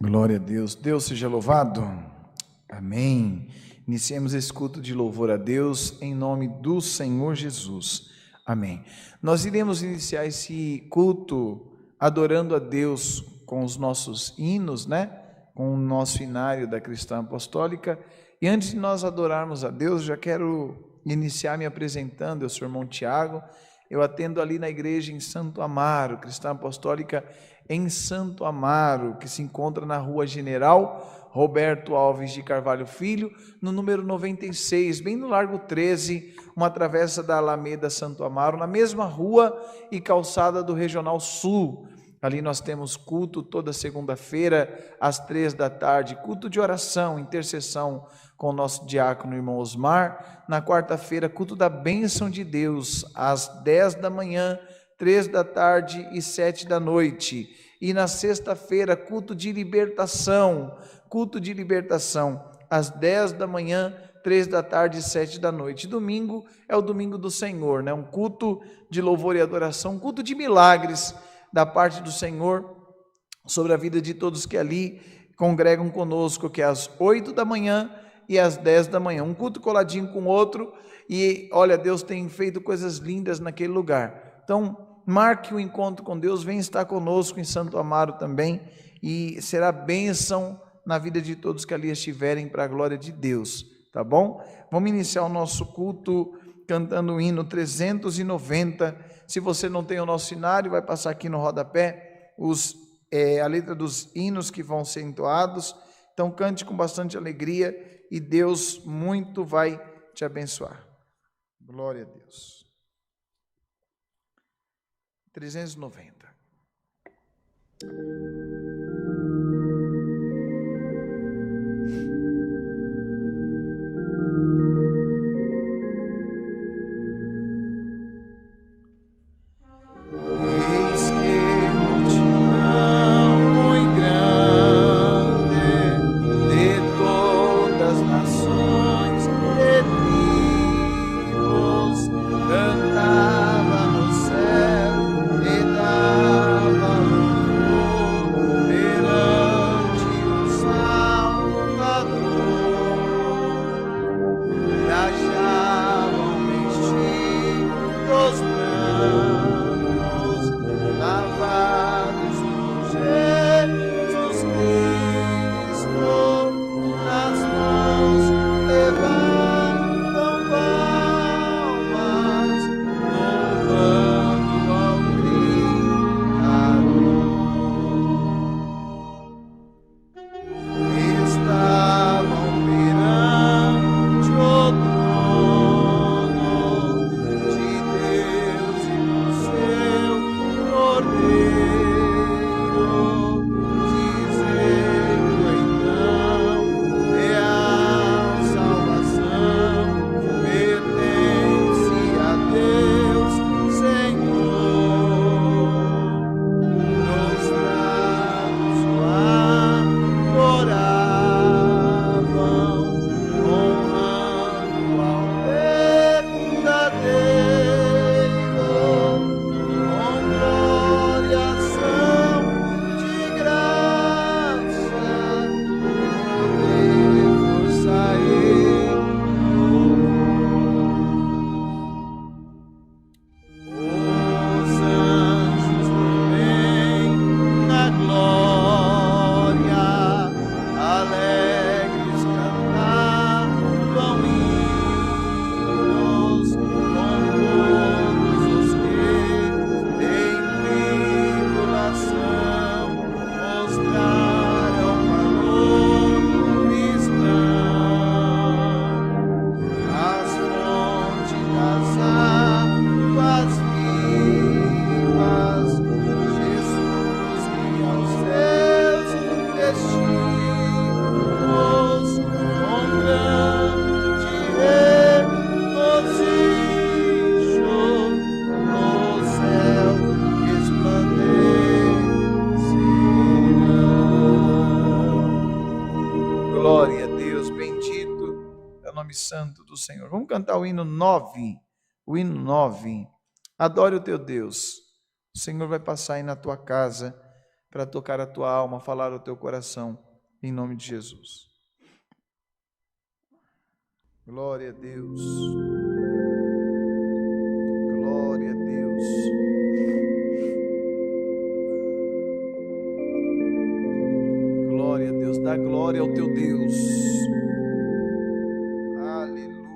Glória a Deus. Deus seja louvado. Amém. Iniciemos esse culto de louvor a Deus em nome do Senhor Jesus. Amém. Nós iremos iniciar esse culto adorando a Deus com os nossos hinos, com o nosso hinário da Cristã Apostólica. E antes de nós adorarmos a Deus, já quero iniciar me apresentando. Eu sou o irmão Tiago. Eu atendo ali na igreja em Santo Amaro, Cristã Apostólica em Santo Amaro, que se encontra na Rua General Roberto Alves de Carvalho Filho, no número 96, bem no Largo 13, uma travessa da Alameda Santo Amaro, na mesma rua e calçada do Regional Sul. Ali nós temos culto toda segunda-feira, às 3 da tarde, culto de oração, intercessão com o nosso diácono irmão Osmar. Na quarta-feira, culto da bênção de Deus, às 10 da manhã, 3 da tarde e 7 da noite. E na sexta-feira, culto de libertação, às 10 da manhã, 3 da tarde e 7 da noite. Domingo é o domingo do Senhor, um culto de louvor e adoração, um culto de milagres da parte do Senhor sobre a vida de todos que ali congregam conosco, que é às 8 da manhã e às 10 da manhã, um culto coladinho com o outro. E olha, Deus tem feito coisas lindas naquele lugar. Então marque o encontro com Deus, vem estar conosco em Santo Amaro também, e será bênção na vida de todos que ali estiverem, para a glória de Deus, tá bom? Vamos iniciar o nosso culto cantando o hino 390. Se você não tem o nosso hinário, vai passar aqui no rodapé a letra dos hinos que vão ser entoados. Então cante com bastante alegria e Deus muito vai te abençoar. Glória a Deus. 390. Santo do Senhor. Vamos cantar o hino 9. O hino 9. Adore o teu Deus. O Senhor vai passar aí na tua casa para tocar a tua alma, falar ao teu coração, em nome de Jesus. Glória a Deus. Glória a Deus. Glória a Deus. Dá glória ao teu Deus. Aleluia.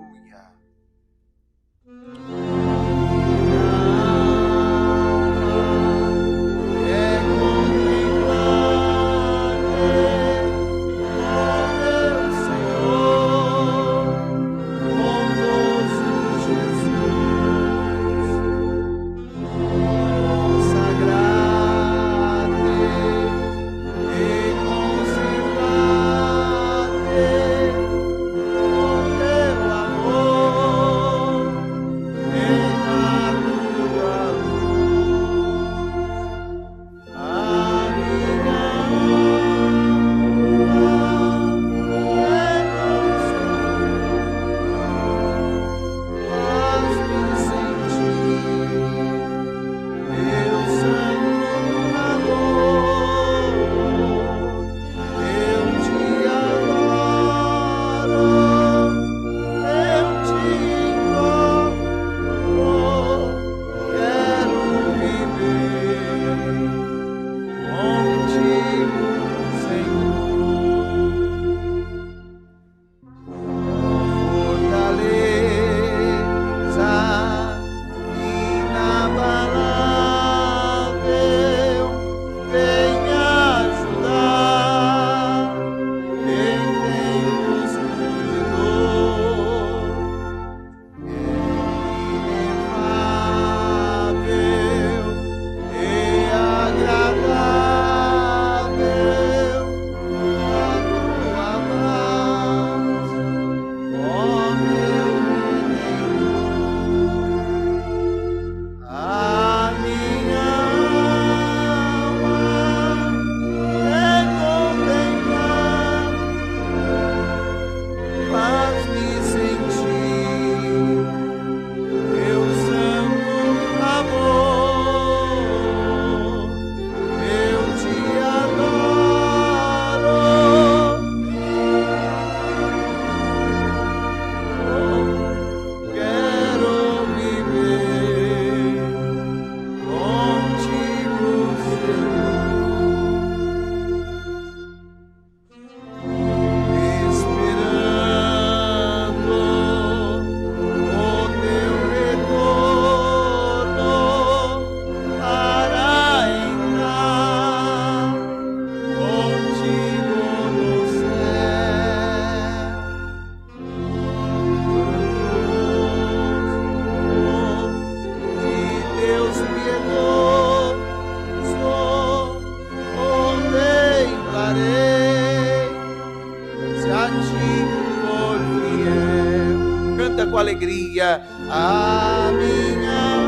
Com alegria, a minha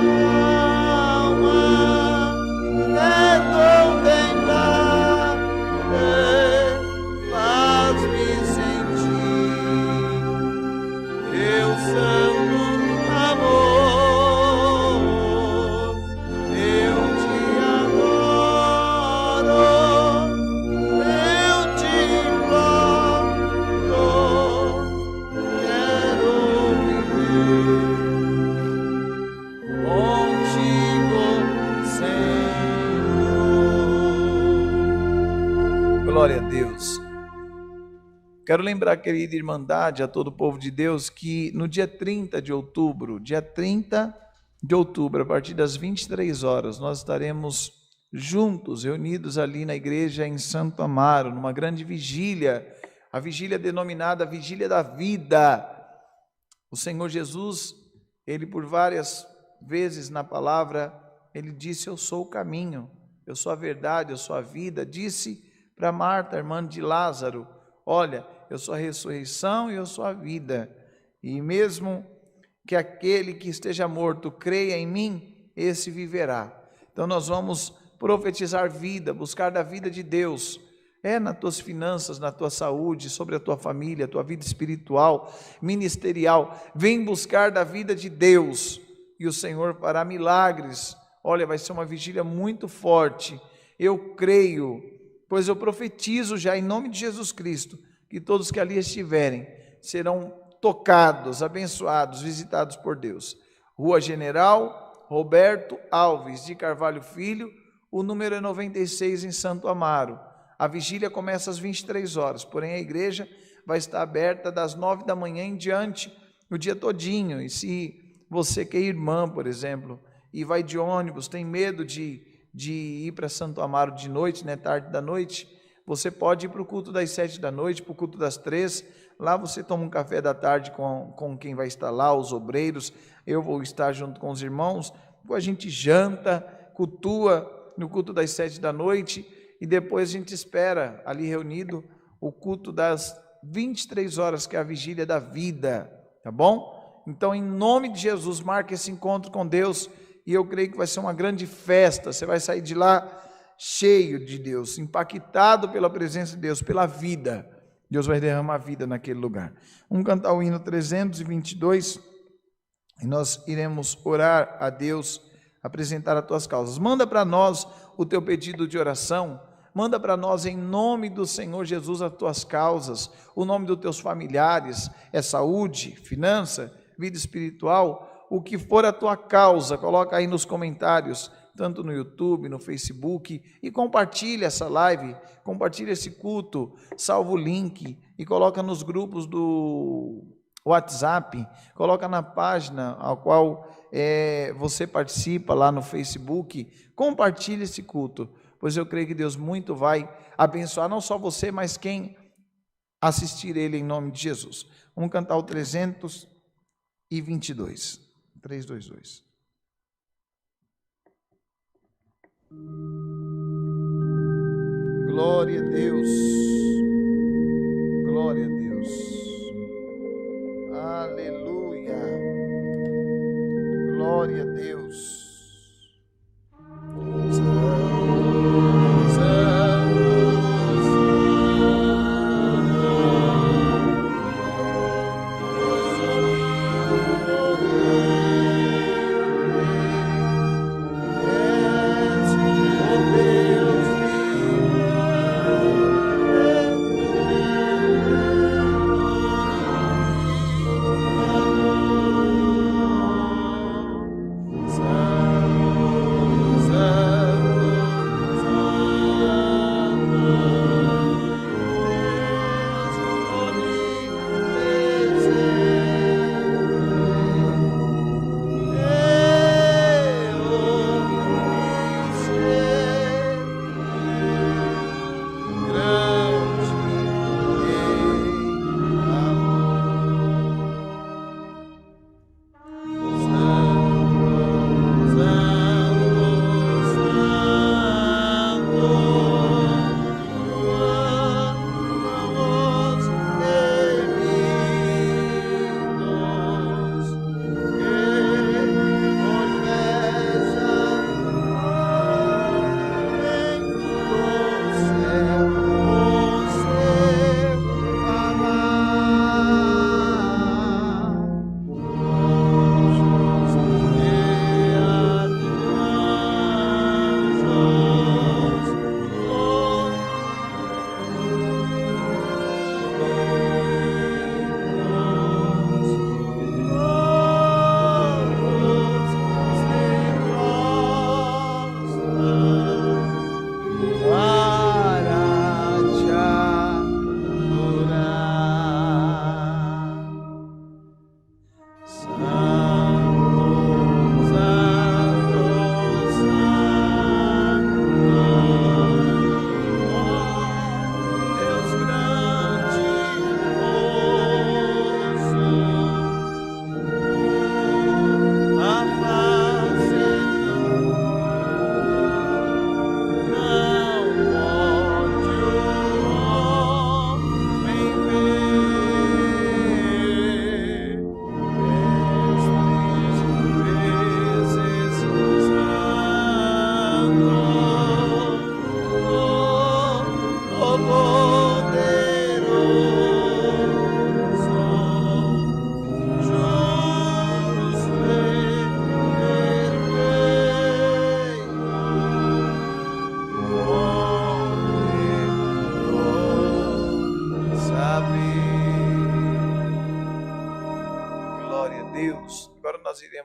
alma é contemplar, faz-me sentir teu santo amor, eu te adoro, eu te imploro, quero Glória a Deus. Quero lembrar, querida irmandade, a todo o povo de Deus, que no dia 30 de outubro, a partir das 23 horas, nós estaremos juntos, reunidos ali na igreja em Santo Amaro, numa grande vigília, a vigília denominada Vigília da Vida. O Senhor Jesus, Ele por várias vezes na palavra, Ele disse: eu sou o caminho, eu sou a verdade, eu sou a vida. Disse para Marta, irmã de Lázaro: olha, eu sou a ressurreição e eu sou a vida, e mesmo que aquele que esteja morto creia em mim, esse viverá. Então nós vamos profetizar vida, buscar da vida de Deus, nas tuas finanças, na tua saúde, sobre a tua família, a tua vida espiritual, ministerial. Vem buscar da vida de Deus, e o Senhor fará milagres. Olha, vai ser uma vigília muito forte. Eu creio, pois eu profetizo já em nome de Jesus Cristo, que todos que ali estiverem serão tocados, abençoados, visitados por Deus. Rua General Roberto Alves de Carvalho Filho, o número é 96 em Santo Amaro. A vigília começa às 23 horas, porém a igreja vai estar aberta das 9 da manhã em diante, o dia todinho. E se você que é irmã, por exemplo, e vai de ônibus, tem medo de ir para Santo Amaro de noite, né, tarde da noite, você pode ir para o culto das 7 da noite, para o culto das 3, lá você toma um café da tarde com quem vai estar lá, os obreiros, eu vou estar junto com os irmãos, a gente janta, cultua no culto das 7 da noite, e depois a gente espera ali reunido o culto das 23 horas, que é a vigília da vida, tá bom? Então, em nome de Jesus, marque esse encontro com Deus, e eu creio que vai ser uma grande festa, você vai sair de lá cheio de Deus, impactado pela presença de Deus, pela vida. Deus vai derramar vida naquele lugar. Vamos cantar o hino 322, e nós iremos orar a Deus, apresentar as tuas causas. Manda para nós o teu pedido de oração, manda para nós em nome do Senhor Jesus as tuas causas, o nome dos teus familiares, é saúde, finança, vida espiritual, o que for a tua causa, coloca aí nos comentários, tanto no YouTube, no Facebook, e compartilha essa live, compartilha esse culto, salva o link e coloca nos grupos do WhatsApp, coloca na página a qual você participa lá no Facebook, compartilha esse culto, pois eu creio que Deus muito vai abençoar, não só você, mas quem assistir ele em nome de Jesus. Vamos cantar o 322. 322. Glória a Deus, glória a Deus, aleluia, glória a Deus.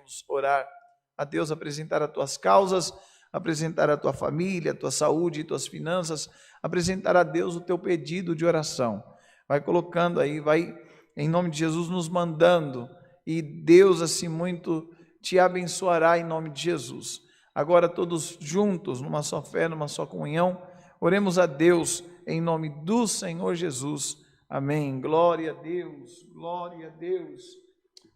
iremos orar a Deus, apresentar as tuas causas, apresentar a tua família, a tua saúde e tuas finanças, apresentar a Deus o teu pedido de oração. Vai colocando aí, vai em nome de Jesus nos mandando, e Deus assim muito te abençoará em nome de Jesus. Agora todos juntos, numa só fé, numa só comunhão, oremos a Deus em nome do Senhor Jesus. Amém. Glória a Deus, glória a Deus.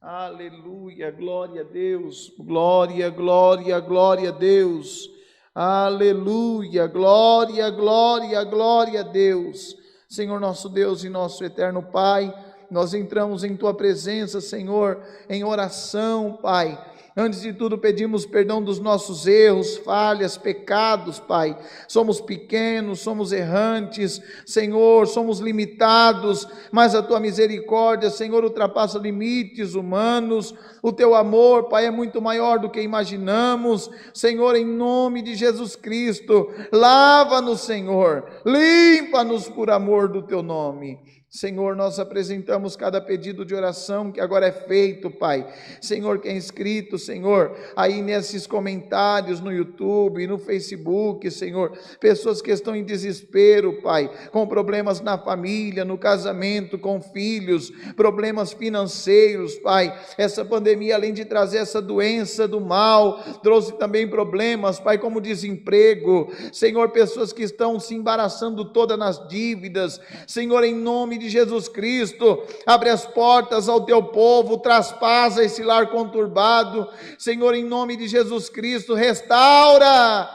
Aleluia, glória a Deus, glória, glória, glória a Deus, aleluia, glória, glória, glória a Deus. Senhor nosso Deus e nosso eterno Pai, nós entramos em Tua presença, Senhor, em oração, Pai. Antes de tudo pedimos perdão dos nossos erros, falhas, pecados, Pai. Somos pequenos, somos errantes, Senhor, somos limitados, mas a Tua misericórdia, Senhor, ultrapassa limites humanos. O Teu amor, Pai, é muito maior do que imaginamos. Senhor, em nome de Jesus Cristo, lava-nos, Senhor, limpa-nos por amor do Teu nome. Senhor, nós apresentamos cada pedido de oração que agora é feito, Pai. Senhor, que é inscrito, Senhor, aí nesses comentários no YouTube, no Facebook, Senhor, pessoas que estão em desespero, Pai, com problemas na família, no casamento, com filhos, problemas financeiros, Pai. Essa pandemia, além de trazer essa doença do mal, trouxe também problemas, Pai, como desemprego. Senhor, pessoas que estão se embaraçando todas nas dívidas. Senhor, em nome de Jesus Cristo, abre as portas ao teu povo, traspassa esse lar conturbado. Senhor, em nome de Jesus Cristo, restaura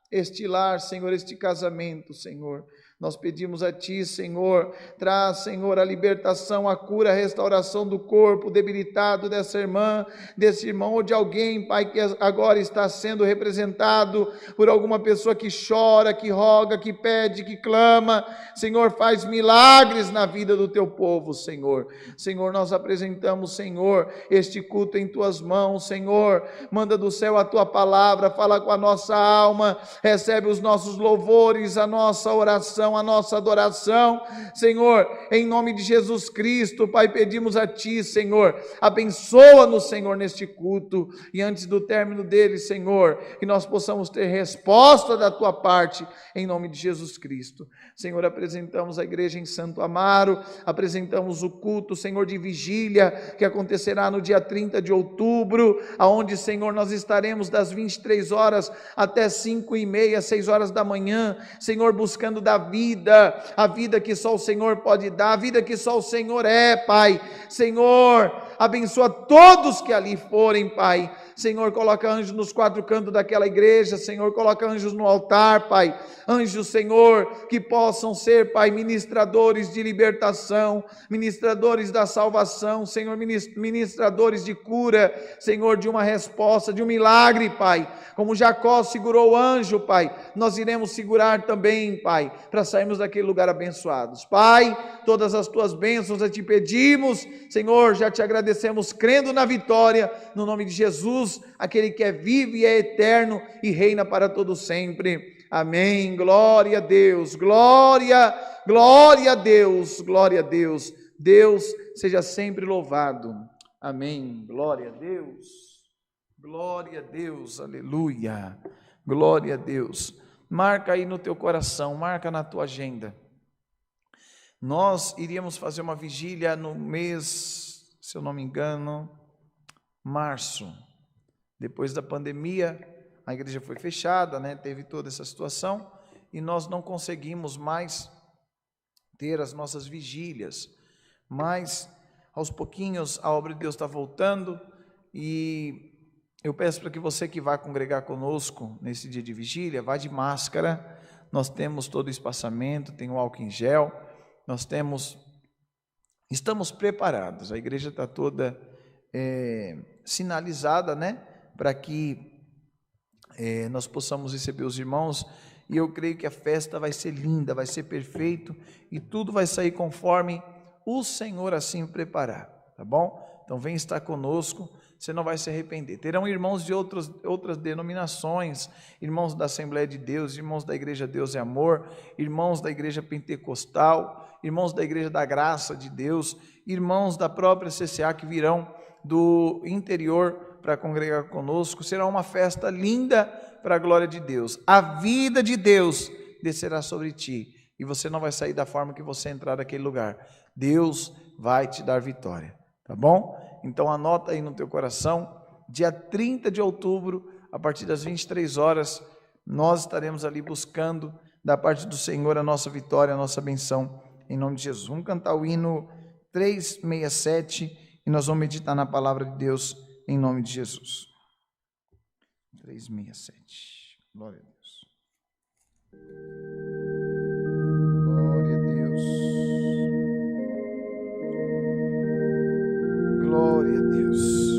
este lar, Senhor, este casamento, Senhor. Nós pedimos a Ti, Senhor, traz, Senhor, a libertação, a cura, a restauração do corpo debilitado dessa irmã, desse irmão ou de alguém, Pai, que agora está sendo representado por alguma pessoa que chora, que roga, que pede, que clama. Senhor, faz milagres na vida do Teu povo, Senhor. Senhor, nós apresentamos, Senhor, este culto em Tuas mãos, Senhor. Manda do céu a Tua palavra, fala com a nossa alma, recebe os nossos louvores, a nossa oração, a nossa adoração, Senhor, em nome de Jesus Cristo, Pai, pedimos a Ti, Senhor, abençoa-nos, Senhor, neste culto, e antes do término dele, Senhor, que nós possamos ter resposta da Tua parte, em nome de Jesus Cristo. Senhor, apresentamos a igreja em Santo Amaro, apresentamos o culto, Senhor, de vigília, que acontecerá no dia 30 de outubro, aonde, Senhor, nós estaremos das 23 horas até 5h30, 6 horas da manhã, Senhor, buscando da vida, a vida que só o Senhor pode dar, a vida que só o Senhor é, Pai. Senhor, abençoa todos que ali forem, Pai. Senhor, coloca anjos nos 4 cantos daquela igreja, Senhor, coloca anjos no altar, Pai, anjos, Senhor, que possam ser, Pai, ministradores de libertação, ministradores da salvação, Senhor, ministradores de cura, Senhor, de uma resposta, de um milagre, Pai, como Jacó segurou o anjo, Pai, nós iremos segurar também, Pai, para sairmos daquele lugar abençoados. Pai, todas as Tuas bênçãos a Te pedimos, Senhor, já Te agradecemos, crendo na vitória, no nome de Jesus, aquele que é vivo e é eterno e reina para todo sempre. Amém. Glória a Deus, glória, glória a Deus, glória a Deus. Deus seja sempre louvado. Amém. Glória a Deus, glória a Deus, aleluia, glória a Deus. Marca aí no teu coração, marca na tua agenda. Nós iríamos fazer uma vigília no mês, se eu não me engano, março. Depois da pandemia, a igreja foi fechada, né? Teve toda essa situação e nós não conseguimos mais ter as nossas vigílias. Mas, aos pouquinhos, a obra de Deus está voltando e eu peço para que você que vai congregar conosco nesse dia de vigília, vá de máscara. Nós temos todo o espaçamento, tem o álcool em gel, estamos preparados, a igreja está toda sinalizada, né? Para que nós possamos receber os irmãos, e eu creio que a festa vai ser linda, vai ser perfeito, e tudo vai sair conforme o Senhor assim preparar, tá bom? Então vem estar conosco, você não vai se arrepender. Terão irmãos de outras denominações, irmãos da Assembleia de Deus, irmãos da Igreja Deus é Amor, irmãos da Igreja Pentecostal, irmãos da Igreja da Graça de Deus, irmãos da própria CCA que virão do interior para congregar conosco. Será uma festa linda para a glória de Deus. A vida de Deus descerá sobre ti e você não vai sair da forma que você entrar naquele lugar. Deus vai te dar vitória, tá bom? Então anota aí no teu coração, dia 30 de outubro, a partir das 23 horas, nós estaremos ali buscando da parte do Senhor a nossa vitória, a nossa benção, em nome de Jesus. Vamos cantar o hino 367 e nós vamos meditar na palavra de Deus em nome de Jesus. 367. Glória a Deus. Glória a Deus. Glória a Deus.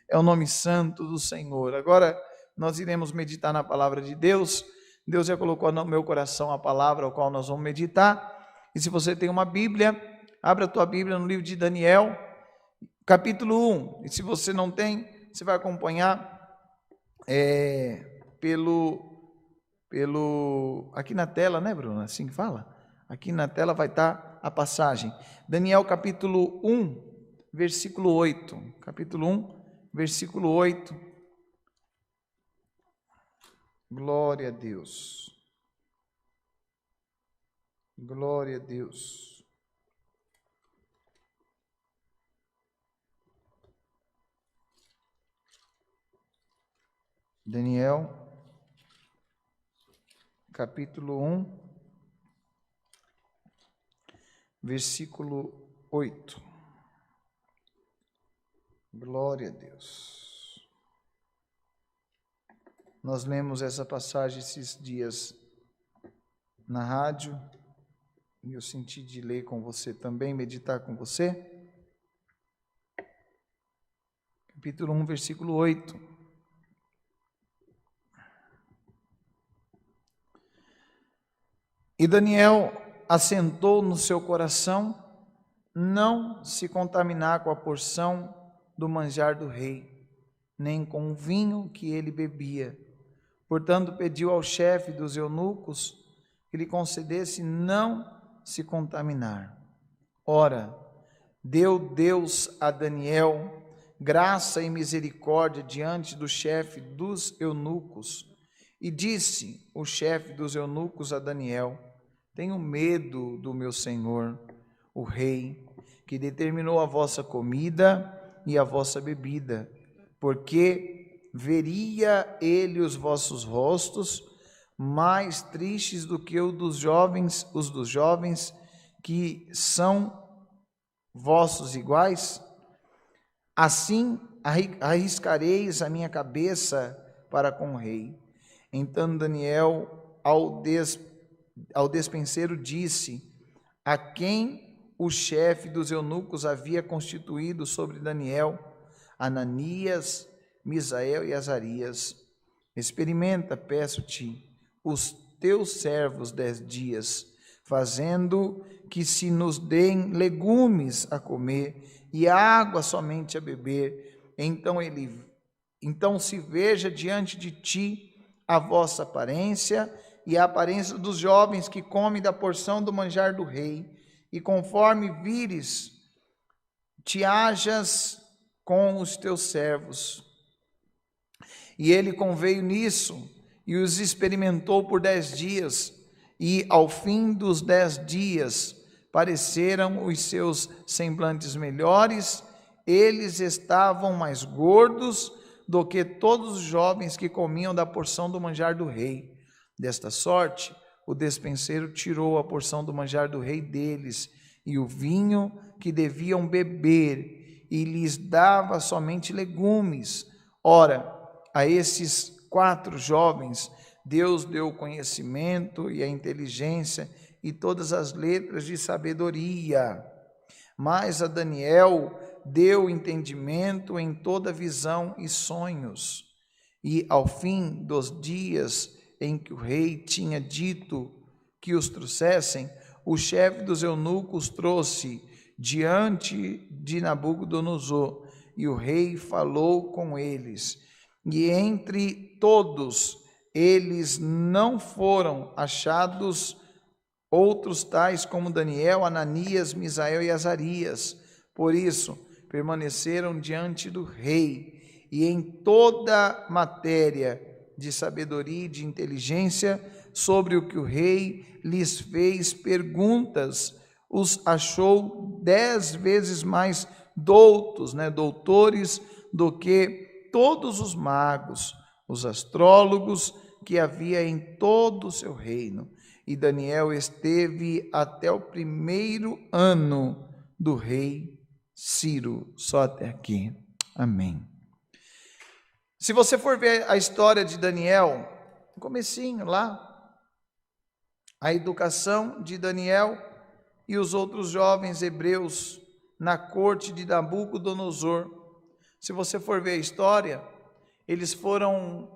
É o nome santo do Senhor. Agora nós iremos meditar na palavra de Deus. Deus já colocou no meu coração a palavra ao qual nós vamos meditar. E se você tem uma Bíblia, abra a tua Bíblia no livro de Daniel, capítulo 1. E se você não tem, você vai acompanhar aqui na tela, né, Bruno? Assim que fala? Aqui na tela vai estar a passagem. Daniel capítulo 1, versículo 8. Capítulo 1. Versículo 8, glória a Deus, glória a Deus. Daniel, capítulo 1, versículo 8. Glória a Deus. Nós lemos essa passagem esses dias na rádio e eu senti de ler com você também, meditar com você. Capítulo 1, versículo 8. E Daniel assentou no seu coração não se contaminar com a porção do manjar do rei, nem com o vinho que ele bebia. Portanto, pediu ao chefe dos eunucos que lhe concedesse não se contaminar. Ora, deu Deus a Daniel graça e misericórdia diante do chefe dos eunucos. E disse o chefe dos eunucos a Daniel: tenho medo do meu senhor, o rei, que determinou a vossa comida e a vossa bebida, porque veria ele os vossos rostos mais tristes do que os dos jovens que são vossos iguais? Assim arriscareis a minha cabeça para com o rei. Então Daniel ao despenseiro disse, a quem o chefe dos eunucos havia constituído sobre Daniel, Ananias, Misael e Azarias: experimenta, peço-te, os teus servos 10 dias, fazendo que se nos deem legumes a comer e água somente a beber. Então se veja diante de ti a vossa aparência e a aparência dos jovens que comem da porção do manjar do rei, e conforme vires, te hajas com os teus servos. E ele conveio nisso, e os experimentou por 10 dias, e ao fim dos 10 dias, pareceram os seus semblantes melhores, eles estavam mais gordos do que todos os jovens que comiam da porção do manjar do rei. Desta sorte, o despenseiro tirou a porção do manjar do rei deles, e o vinho que deviam beber, e lhes dava somente legumes. Ora, a esses 4 jovens, Deus deu o conhecimento e a inteligência e todas as letras de sabedoria. Mas a Daniel deu entendimento em toda visão e sonhos. E ao fim dos dias em que o rei tinha dito que os trouxessem, o chefe dos eunucos trouxe diante de Nabucodonosor, e o rei falou com eles. E entre todos eles não foram achados outros tais como Daniel, Ananias, Misael e Azarias. Por isso, permaneceram diante do rei, e em toda matéria de sabedoria e de inteligência, sobre o que o rei lhes fez perguntas, os achou 10 vezes mais doutores do que todos os magos, os astrólogos que havia em todo o seu reino. E Daniel esteve até o 1º ano do rei Ciro. Só até aqui. Amém. Se você for ver a história de Daniel, no comecinho lá, a educação de Daniel e os outros jovens hebreus na corte de Nabucodonosor. Se você for ver a história, eles foram,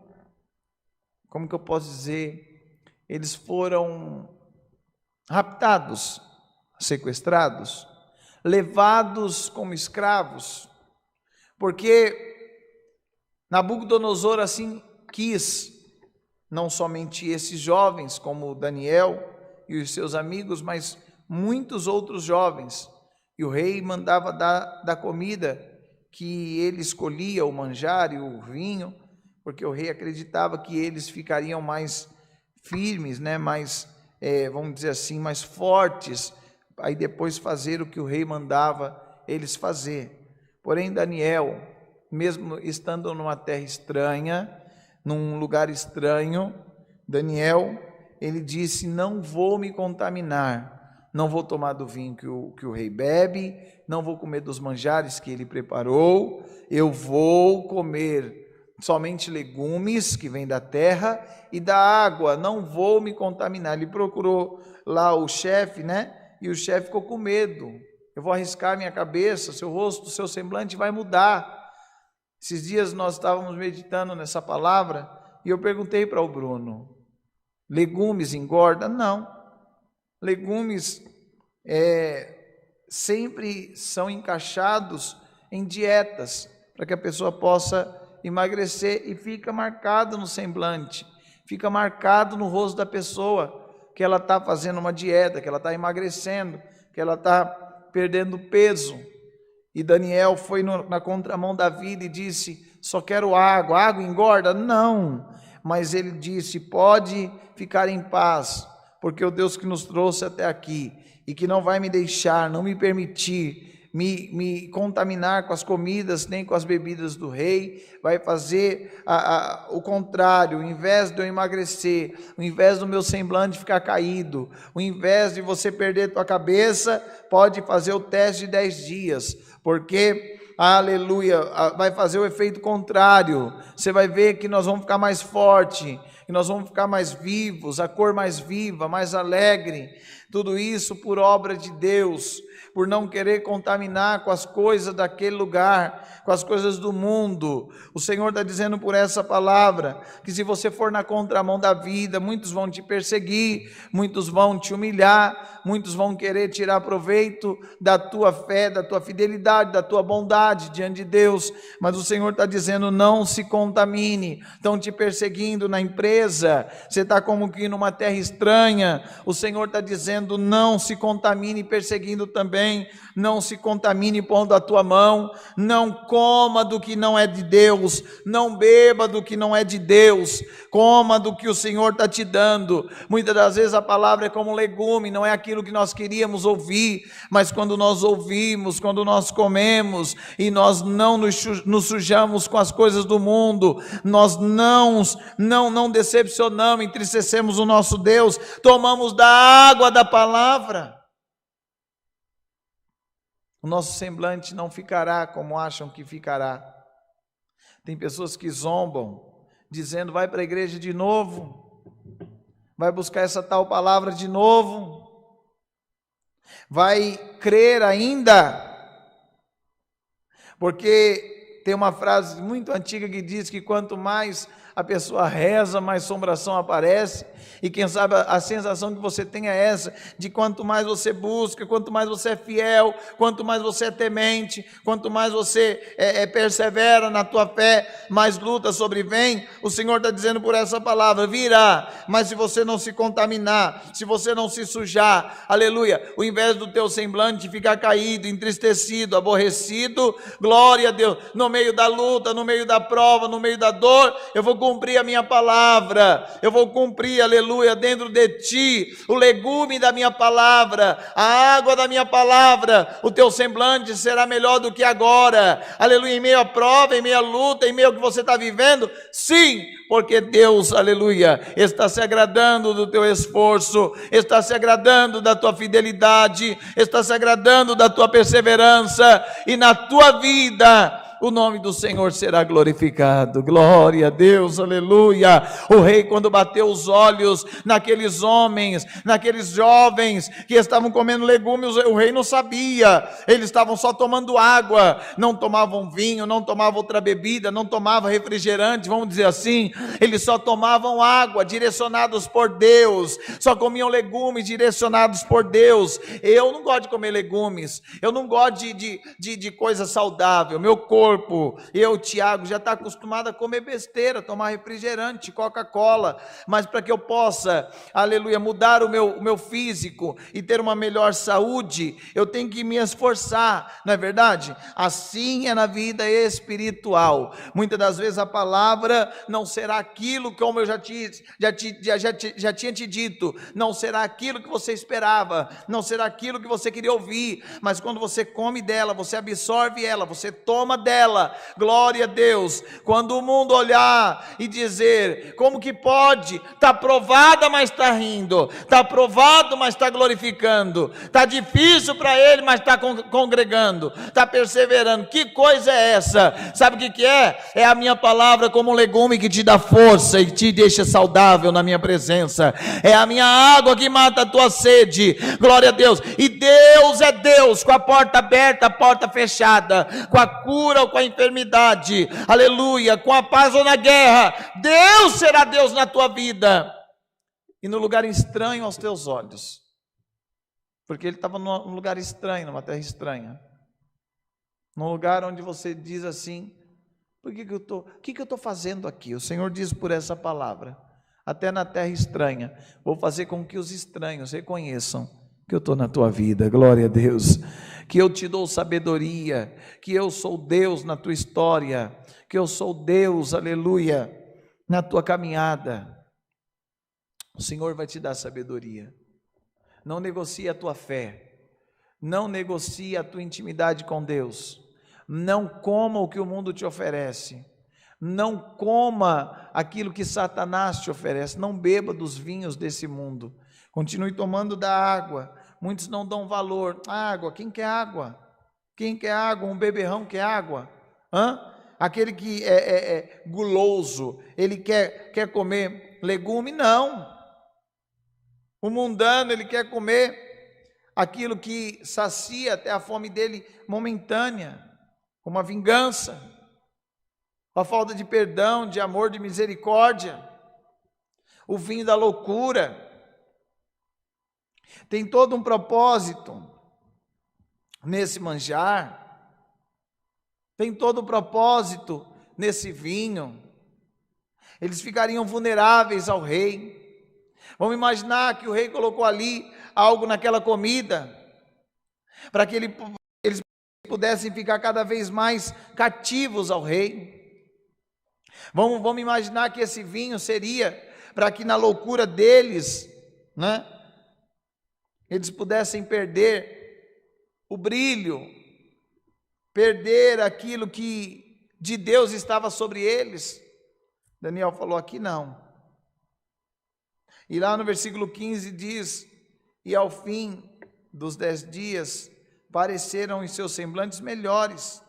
como que eu posso dizer, eles foram raptados, sequestrados, levados como escravos, porque Nabucodonosor assim quis, não somente esses jovens, como Daniel e os seus amigos, mas muitos outros jovens. E o rei mandava dar da comida que ele escolhia, o manjar e o vinho, porque o rei acreditava que eles ficariam mais firmes, mais, vamos dizer assim, mais fortes, aí depois fazer o que o rei mandava eles fazer. Porém, Daniel, mesmo estando numa terra estranha, num lugar estranho, Daniel, ele disse, não vou me contaminar, não vou tomar do vinho que o rei bebe, não vou comer dos manjares que ele preparou, eu vou comer somente legumes que vêm da terra e da água, não vou me contaminar. Ele procurou lá o chefe, e o chefe ficou com medo. Eu vou arriscar minha cabeça, seu rosto, seu semblante vai mudar. Esses dias nós estávamos meditando nessa palavra e eu perguntei para o Bruno, legumes engorda? Não. Legumes sempre são encaixados em dietas, para que a pessoa possa emagrecer, e fica marcado no semblante, fica marcado no rosto da pessoa, que ela está fazendo uma dieta, que ela está emagrecendo, que ela está perdendo peso. E Daniel foi na contramão da vida e disse, só quero água. Água engorda? Não. Mas ele disse, pode ficar em paz, porque o Deus que nos trouxe até aqui, e que não vai me deixar, não me permitir me contaminar com as comidas, nem com as bebidas do rei. Vai fazer o contrário. Ao invés de eu emagrecer, ao invés do meu semblante ficar caído, ao invés de você perder tua cabeça, pode fazer o teste de 10 dias, porque, aleluia, vai fazer o efeito contrário. Você vai ver que nós vamos ficar mais forte, que nós vamos ficar mais vivos, a cor mais viva, mais alegre. Tudo isso por obra de Deus, por não querer contaminar com as coisas daquele lugar, com as coisas do mundo. O Senhor está dizendo por essa palavra, que se você for na contramão da vida, muitos vão te perseguir, muitos vão te humilhar, muitos vão querer tirar proveito da tua fé, da tua fidelidade, da tua bondade diante de Deus, mas o Senhor está dizendo, não se contamine. Estão te perseguindo na empresa, você está como que numa terra estranha, o Senhor está dizendo, não se contamine perseguindo também, não se contamine pondo a tua mão, não coma do que não é de Deus, não beba do que não é de Deus, coma do que o Senhor está te dando. Muitas das vezes a palavra é como um legume, não é aquilo que nós queríamos ouvir, mas quando nós ouvimos, quando nós comemos, e nós não nos sujamos com as coisas do mundo, nós não decepcionamos, entristecemos o nosso Deus, tomamos da água da palavra, o nosso semblante não ficará como acham que ficará. Tem pessoas que zombam, dizendo, vai para a igreja de novo, vai buscar essa tal palavra de novo, vai crer ainda, porque tem uma frase muito antiga que diz que quanto mais a pessoa reza, mais assombração aparece, e quem sabe a sensação que você tem é essa, de quanto mais você busca, quanto mais você é fiel, quanto mais você é temente, quanto mais você persevera na tua fé, mais luta sobrevém. O Senhor está dizendo por essa palavra, virá, mas se você não se contaminar, se você não se sujar, aleluia, ao invés do teu semblante ficar caído, entristecido, aborrecido, glória a Deus, no meio da luta, no meio da prova, no meio da dor, eu vou cumprir a minha palavra, eu vou cumprir, aleluia, dentro de ti, o legume da minha palavra, a água da minha palavra, o teu semblante será melhor do que agora, aleluia, em meio à prova, em meio à luta, em meio ao que você está vivendo, sim, porque Deus, aleluia, está se agradando do teu esforço, está se agradando da tua fidelidade, está se agradando da tua perseverança, e na tua vida, o nome do Senhor será glorificado. Glória a Deus, aleluia. O rei, quando bateu os olhos naqueles homens, naqueles jovens que estavam comendo legumes, o rei não sabia, eles estavam só tomando água, não tomavam vinho, não tomavam outra bebida, não tomavam refrigerante, vamos dizer assim, eles só tomavam água, direcionados por Deus, só comiam legumes direcionados por Deus. Eu não gosto de comer legumes, eu não gosto de coisa saudável, meu corpo, Tiago, já está acostumado a comer besteira, tomar refrigerante, Coca-Cola, mas para que eu possa, aleluia, mudar o meu físico e ter uma melhor saúde, eu tenho que me esforçar, não é verdade? Assim é na vida espiritual. Muitas das vezes a palavra não será aquilo, como eu já tinha te dito, não será aquilo que você esperava, não será aquilo que você queria ouvir, mas quando você come dela, você absorve ela, você toma dela, glória a Deus, quando o mundo olhar e dizer, como que pode, está provada mas está rindo, está provado mas está glorificando, está difícil para ele mas está congregando, está perseverando, que coisa é essa? Sabe o que é? É a minha palavra como um legume que te dá força e te deixa saudável na minha presença, é a minha água que mata a tua sede, glória a Deus, e Deus é Deus, com a porta aberta, a porta fechada, com a cura ou com a enfermidade, aleluia, com a paz ou na guerra, Deus será Deus na tua vida, e no lugar estranho aos teus olhos, porque ele estava num lugar estranho, numa terra estranha, num lugar onde você diz assim, o que eu estou fazendo aqui? O Senhor diz por essa palavra, até na terra estranha, vou fazer com que os estranhos reconheçam que eu estou na tua vida, glória a Deus, que eu te dou sabedoria, que eu sou Deus na tua história, que eu sou Deus, aleluia, na tua caminhada. O Senhor vai te dar sabedoria. Não negocie a tua fé, Não negocie a tua intimidade com Deus. Não coma o que o mundo te oferece. Não coma aquilo que Satanás te oferece. Não beba dos vinhos desse mundo. Continue tomando da água. Muitos não dão valor. Água, quem quer água? Quem quer água? Um beberrão quer água? Aquele que é guloso, ele quer comer legume? Não. O mundano, ele quer comer aquilo que sacia até a fome dele momentânea, como a vingança, a falta de perdão, de amor, de misericórdia, o vinho da loucura. Tem todo um propósito nesse manjar, tem todo um propósito nesse vinho. Eles ficariam vulneráveis ao rei. Vamos imaginar que o rei colocou ali algo naquela comida, para que eles pudessem ficar cada vez mais cativos ao rei. Vamos imaginar que esse vinho seria para que na loucura deles, eles pudessem perder o brilho, perder aquilo que de Deus estava sobre eles. Daniel falou aqui não. E lá no versículo 15 diz: e ao fim dos 10 dias, pareceram em seus semblantes melhores.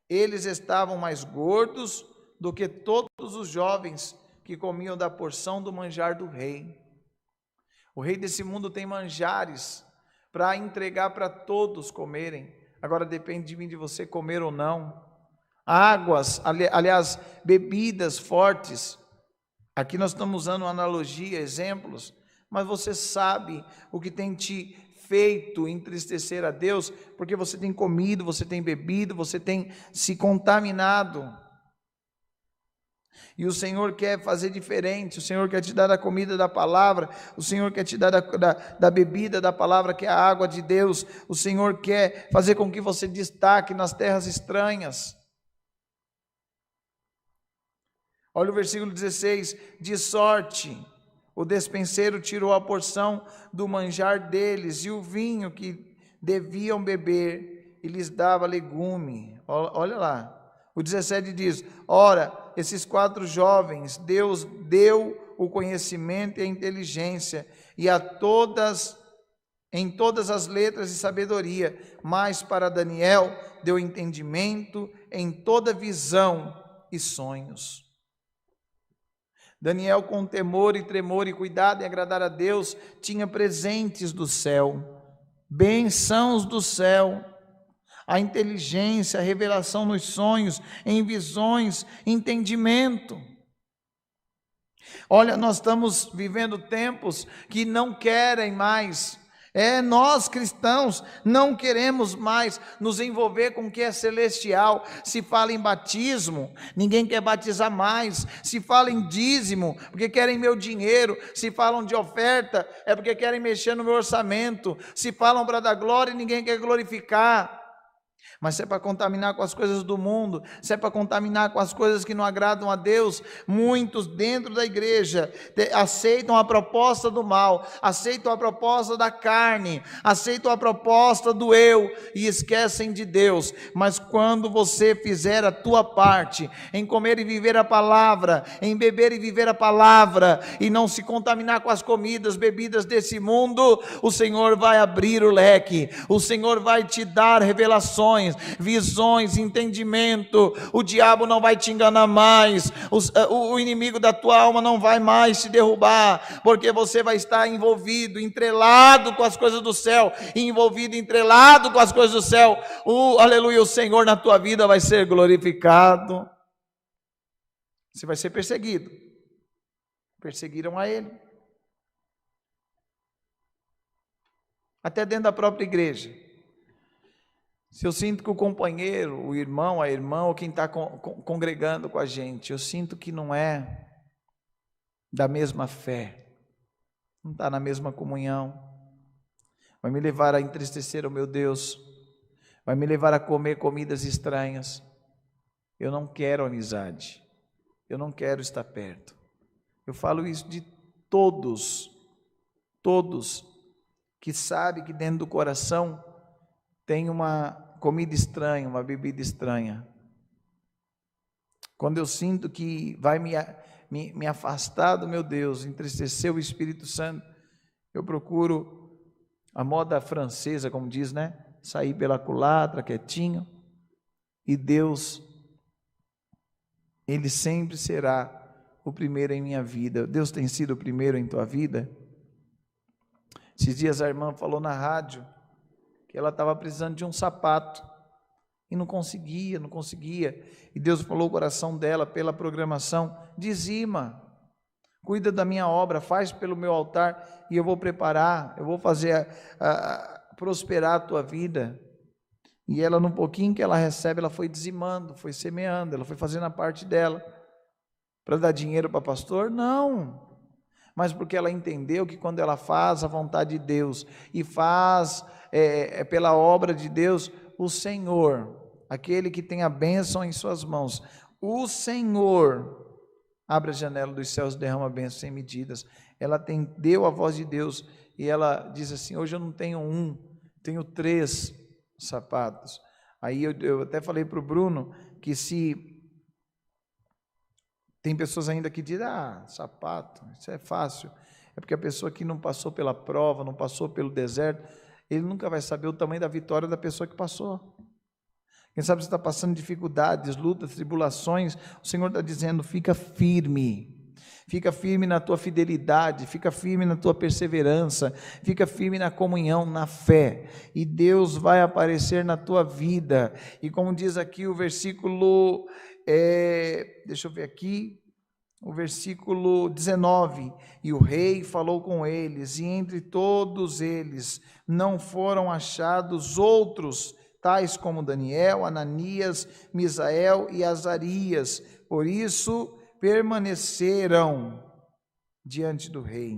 Eles estavam mais gordos do que todos os jovens que comiam da porção do manjar do rei. O rei desse mundo tem manjares para entregar para todos comerem. Agora depende de mim, de você comer ou não. Águas, aliás, bebidas fortes. Aqui nós estamos usando uma analogia, exemplos, mas você sabe o que tem te feito entristecer a Deus, porque você tem comido, você tem bebido, você tem se contaminado. E o Senhor quer fazer diferente, o Senhor quer te dar a comida da palavra, o Senhor quer te dar da bebida da palavra, que é a água de Deus. O Senhor quer fazer com que você destaque nas terras estranhas. Olha o versículo 16: de sorte o despenseiro tirou a porção do manjar deles, e o vinho que deviam beber, e lhes dava legume. Olha lá, o 17 diz: ora, esses 4 jovens, Deus deu o conhecimento e a inteligência, e em todas as letras e sabedoria, mas para Daniel deu entendimento em toda visão e sonhos. Daniel, com temor e tremor e cuidado em agradar a Deus, tinha presentes do céu, bênçãos do céu, a inteligência, a revelação nos sonhos, em visões, entendimento. Olha, nós estamos vivendo tempos que não querem mais. Nós cristãos não queremos mais nos envolver com o que é celestial. Se fala em batismo, ninguém quer batizar mais. Se fala em dízimo, porque querem meu dinheiro. Se falam de oferta, é porque querem mexer no meu orçamento. Se falam para dar glória, ninguém quer glorificar. Mas se é para contaminar com as coisas do mundo, se é para contaminar com as coisas que não agradam a Deus, muitos dentro da igreja aceitam a proposta do mal, aceitam a proposta da carne, aceitam a proposta do eu e esquecem de Deus. Mas quando você fizer a tua parte, em comer e viver a palavra, em beber e viver a palavra, e não se contaminar com as comidas, bebidas desse mundo, o Senhor vai abrir o leque, o Senhor vai te dar revelações, visões, entendimento. O diabo não vai te enganar mais, o inimigo da tua alma não vai mais te derrubar, porque você vai estar envolvido, entrelado com as coisas do céu, entrelado com as coisas do céu. Aleluia, o Senhor na tua vida vai ser glorificado. Você vai ser perseguido. Perseguiram a ele, até dentro da própria igreja. Se eu sinto que o companheiro, o irmão, a irmã, ou quem está congregando com a gente, eu sinto que não é da mesma fé, não está na mesma comunhão, vai me levar a entristecer o meu Deus, vai me levar a comer comidas estranhas. Eu não quero amizade, eu não quero estar perto. Eu falo isso de todos que sabem que dentro do coração tem uma comida estranha, uma bebida estranha. Quando eu sinto que vai me afastar do meu Deus, entristecer o Espírito Santo, eu procuro a moda francesa, como diz, né? Sair pela culatra, quietinho. E Deus, Ele sempre será o primeiro em minha vida. Deus tem sido o primeiro em tua vida? Esses dias a irmã falou na rádio que ela estava precisando de um sapato e não conseguia. E Deus falou o coração dela pela programação: dizima, cuida da minha obra, faz pelo meu altar e eu vou preparar, eu vou fazer prosperar a tua vida. E ela, no pouquinho que ela recebe, ela foi dizimando, foi semeando, ela foi fazendo a parte dela. Para dar dinheiro para pastor? Não. Mas porque ela entendeu que quando ela faz a vontade de Deus e faz pela obra de Deus, o Senhor, aquele que tem a bênção em suas mãos, o Senhor abre a janela dos céus e derrama a bênção sem medidas. Ela entendeu a voz de Deus e ela diz assim: hoje eu não tenho um, tenho 3 sapatos. Aí eu até falei para o Bruno que se tem pessoas ainda que dizem: sapato, isso é fácil. É porque a pessoa que não passou pela prova, não passou pelo deserto, ele nunca vai saber o tamanho da vitória da pessoa que passou. Quem sabe você está passando dificuldades, lutas, tribulações, o Senhor está dizendo: fica firme na tua fidelidade, fica firme na tua perseverança, fica firme na comunhão, na fé, e Deus vai aparecer na tua vida. E como diz aqui o versículo, deixa eu ver aqui, o versículo 19, e o rei falou com eles, e entre todos eles não foram achados outros, tais como Daniel, Ananias, Misael e Azarias, por isso permaneceram diante do rei.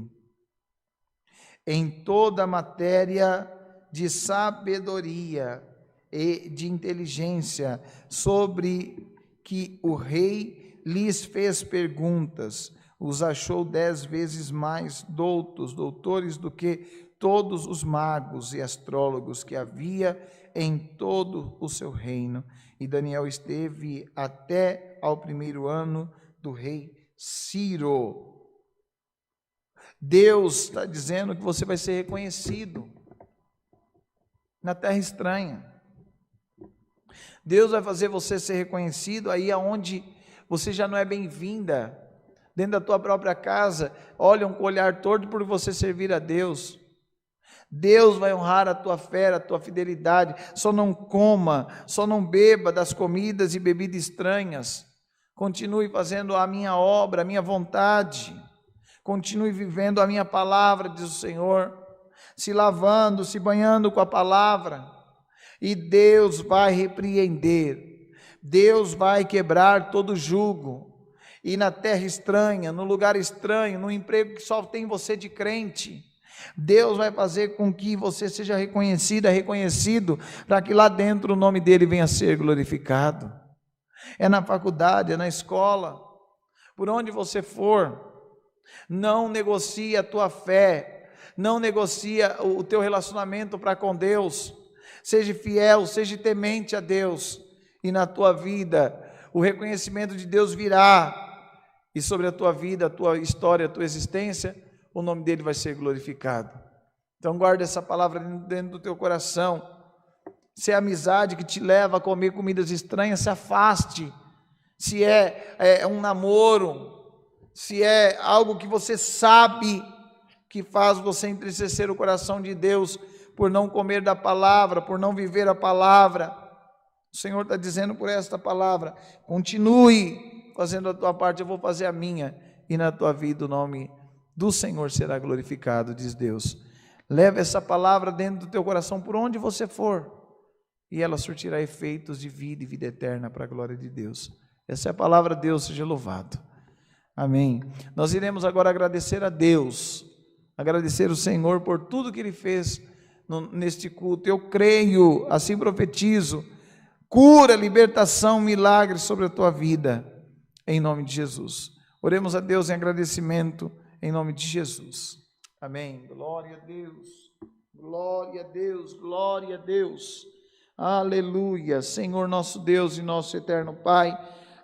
Em toda a matéria de sabedoria e de inteligência, sobre que o rei lhes fez perguntas, os achou 10 vezes mais doutores do que todos os magos e astrólogos que havia em todo o seu reino. E Daniel esteve até ao 1º ano do rei Ciro. Deus está dizendo que você vai ser reconhecido na terra estranha. Deus vai fazer você ser reconhecido aí aonde você já não é bem-vinda, dentro da tua própria casa, olham com o olhar torto por você servir a Deus. Deus vai honrar a tua fé, a tua fidelidade. Só não coma, só não beba das comidas e bebidas estranhas. Continue fazendo a minha obra, a minha vontade. Continue vivendo a minha palavra, diz o Senhor. Se lavando, se banhando com a palavra. E Deus vai repreender. Deus vai quebrar todo jugo. E na terra estranha, no lugar estranho, no emprego que só tem você de crente, Deus vai fazer com que você seja reconhecido, para que lá dentro o nome dele venha a ser glorificado. É na faculdade, é na escola, por onde você for, não negocie a tua fé, não negocia o teu relacionamento para com Deus. Seja fiel, seja temente a Deus, e na tua vida o reconhecimento de Deus virá, e sobre a tua vida, a tua história, a tua existência, o nome dele vai ser glorificado. Então guarda essa palavra dentro do teu coração. Se é amizade que te leva a comer comidas estranhas, se afaste. Se é um namoro, se é algo que você sabe que faz você entristecer o coração de Deus, por não comer da palavra, por não viver a palavra, o Senhor está dizendo por esta palavra: continue fazendo a tua parte, eu vou fazer a minha, e na tua vida o nome do Senhor será glorificado, diz Deus. Leva essa palavra dentro do teu coração por onde você for, e ela surtirá efeitos de vida e vida eterna para a glória de Deus. Essa é a palavra de Deus, seja louvado. Amém. Nós iremos agora agradecer a Deus, agradecer o Senhor por tudo que Ele fez neste culto. Eu creio, assim profetizo, cura, libertação, milagre sobre a tua vida, em nome de Jesus. Oremos a Deus em agradecimento, em nome de Jesus. Amém. Glória a Deus, glória a Deus, glória a Deus. Aleluia. Senhor nosso Deus e nosso eterno Pai,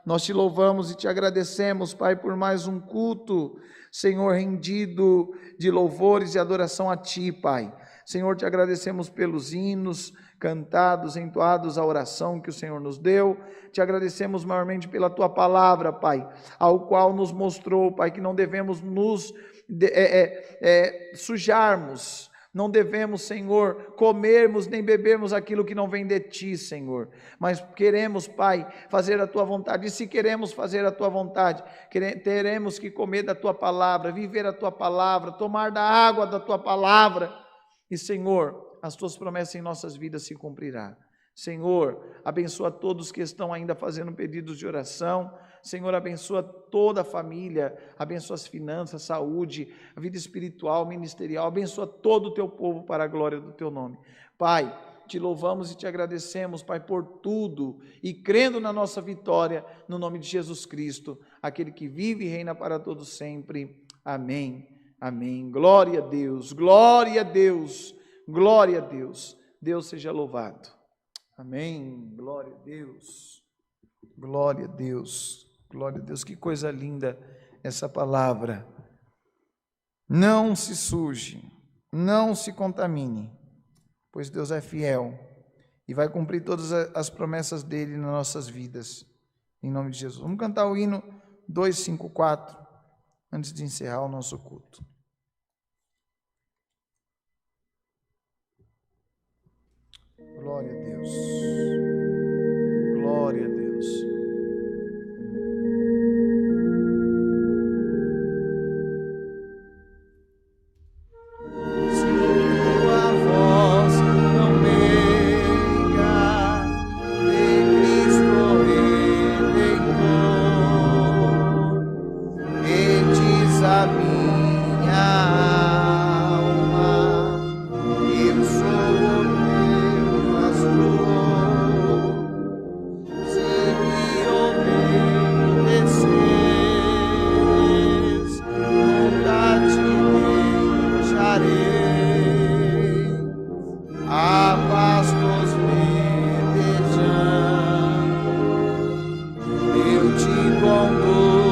nós te louvamos e te agradecemos, Pai, por mais um culto, Senhor, rendido de louvores e adoração a Ti, Pai. Senhor, te agradecemos pelos hinos cantados, entoados, a oração que o Senhor nos deu. Te agradecemos maiormente pela Tua palavra, Pai, ao qual nos mostrou, Pai, que não devemos nos sujarmos, não devemos, Senhor, comermos nem bebermos aquilo que não vem de Ti, Senhor, mas queremos, Pai, fazer a Tua vontade, e se queremos fazer a Tua vontade, teremos que comer da Tua palavra, viver a Tua palavra, tomar da água da Tua palavra, e Senhor, as Tuas promessas em nossas vidas se cumprirão. Senhor, abençoa todos que estão ainda fazendo pedidos de oração. Senhor, abençoa toda a família, abençoa as finanças, saúde, a vida espiritual, ministerial, abençoa todo o Teu povo para a glória do Teu nome. Pai, te louvamos e te agradecemos, Pai, por tudo, e crendo na nossa vitória, no nome de Jesus Cristo, aquele que vive e reina para todos sempre. Amém, amém. Glória a Deus, glória a Deus, glória a Deus. Deus seja louvado. Amém, glória a Deus, glória a Deus, glória a Deus, que coisa linda essa palavra. Não se suje, não se contamine, pois Deus é fiel e vai cumprir todas as promessas dele nas nossas vidas, em nome de Jesus. Vamos cantar o hino 254, antes de encerrar o nosso culto. Glória a Deus, glória a Deus. Se tua voz não meiga de Cristo Redentor, e diz a minha alma, eu sou o se me obedeces, nunca te deixarei, a pastos verdejando, eu te conduzirei.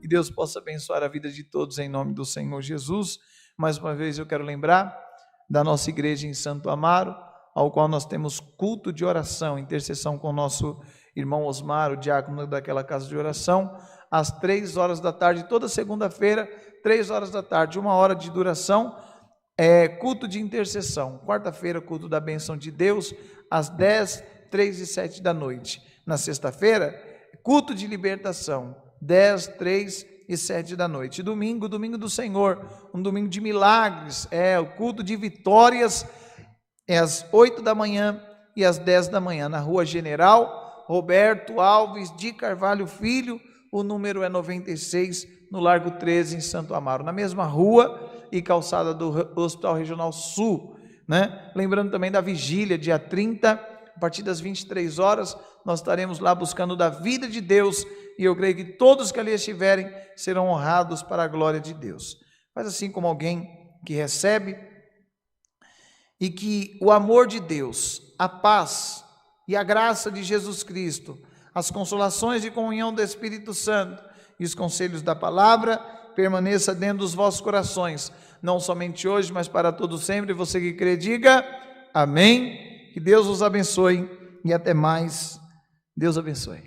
Que Deus possa abençoar a vida de todos em nome do Senhor Jesus. Mais uma vez eu quero lembrar da nossa igreja em Santo Amaro, ao qual nós temos culto de oração, intercessão com o nosso irmão Osmar, o diácono daquela casa de oração, às 3 horas da tarde, toda segunda-feira, 3 horas da tarde, 1 hora de duração, culto de intercessão. Quarta-feira, culto da bênção de Deus, às 10, 3 e 7 da noite. Na sexta-feira, culto de libertação, 10, 3 e 7 da noite. Domingo do Senhor, um domingo de milagres, o culto de vitórias, às 8 da manhã e às 10 da manhã, na Rua General Roberto Alves de Carvalho Filho, o número é 96, no Largo 13, em Santo Amaro, na mesma rua e calçada do Hospital Regional Sul, né? Lembrando também da vigília, dia 30, a partir das 23 horas, nós estaremos lá buscando da vida de Deus, e eu creio que todos que ali estiverem serão honrados para a glória de Deus. Faz assim como alguém que recebe, e que o amor de Deus, a paz e a graça de Jesus Cristo, as consolações de comunhão do Espírito Santo e os conselhos da palavra permaneça dentro dos vossos corações, não somente hoje, mas para todo sempre. Você que crê, diga amém. Que Deus os abençoe e até mais. Deus abençoe.